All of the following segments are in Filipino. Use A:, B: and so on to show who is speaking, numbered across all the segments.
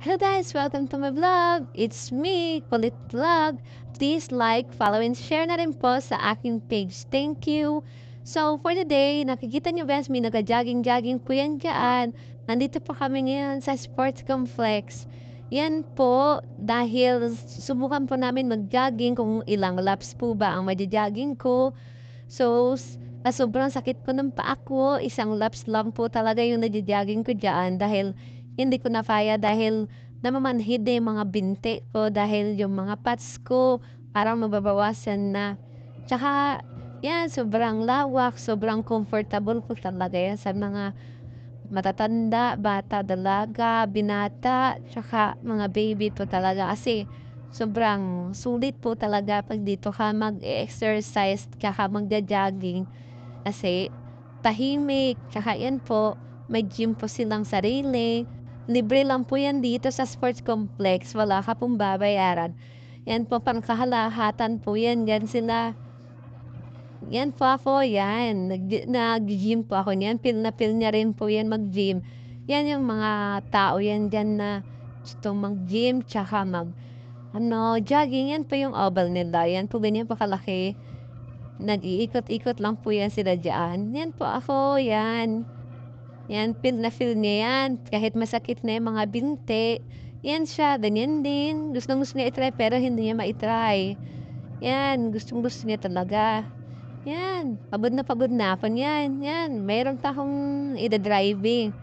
A: Hello guys! Welcome to my vlog! It's me, Kulit Vlog. Please like, follow, and share na rin po sa aking page. Thank you! So, for the day, nakikita niyo guys, may nag-jogging-jogging po yan dyan. Nandito po kami ngayon sa sports complex. Yan po, dahil subukan po namin mag-jogging kung ilang laps po ba ang mag-jogging ko. So, sobrang sakit po ng paa ko, isang laps lang po talaga yung nagjo-jogging ko diyan dahil hindi ko na kaya dahil namamanhid na yung mga binti ko dahil yung mga pats ko parang mababawasan na. Tsaka, yan, sobrang lawak, sobrang comfortable po talaga yan sa mga matatanda, bata, dalaga, binata, tsaka mga baby po talaga kasi sobrang sulit po talaga pag dito ka mag-exercise tsaka magja-jogging kasi tahimik, tsaka yan po, may gym po silang sarili. Libre lang po yan dito sa sports complex, wala ka pong babayaran. Yan po, pangkahalahatan po yan, yan sila. Yan po ako, yan. Nag-gym po ako niyan. Feel na feel niya rin po yan mag-gym. Yan yung mga tao yan dyan na gustong mag-gym, tsaka jogging. Yan po yung oval nila. Yan po ganyan po kalaki. Nag-iikot-ikot lang po yan sila dyan. Yan po ako, yan. Yan, feel na feel niya yan. Kahit masakit na yung mga binti. Yan siya, ganyan din. Gustong-gusto niya itry pero hindi niya ma-try. Yan, gustong-gusto niya talaga. Yan, pagod na ako niyan. Yan, mayroon pa akong ida-driving.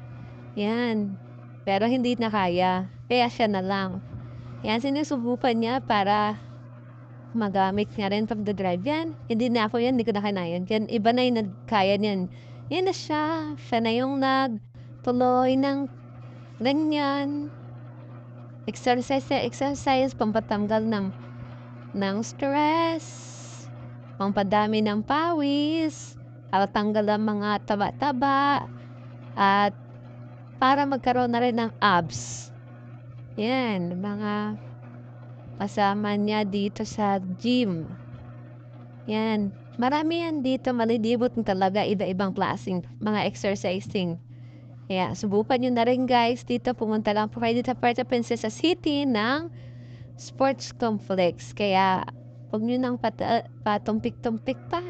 A: Yan, pero hindi na kaya. Kaya siya na lang. Yan, sinusubukan niya para magamit niya rin pagdadrive. Yan, hindi na ako yan, hindi ko na kanayan. Yan, iba na yung nagkaya niyan. Yan na siya. Siya na yung nagtuloy ng ganyan. Exercise, pampatanggal ng stress. Pampadami ng pawis, tanggal ang mga taba-taba, at para magkaroon na rin ng abs. Yan, mga kasama niya dito sa gym. Yan, marami yan dito, malilibot talaga, iba-ibang klaseng mga exercising. Kaya, subukan nyo na rin guys, dito pumunta lang po kayo dito sa Puerto Princesa City ng sports complex. Kaya, huwag nyo nang patumpik-tumpik pa.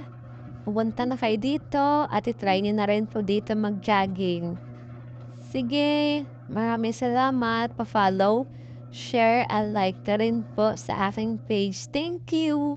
A: Pumunta na kayo dito at itry nyo na rin po dito mag-jogging. Sige, maraming salamat. Pa-follow, share, and like na rin po sa aking page. Thank you!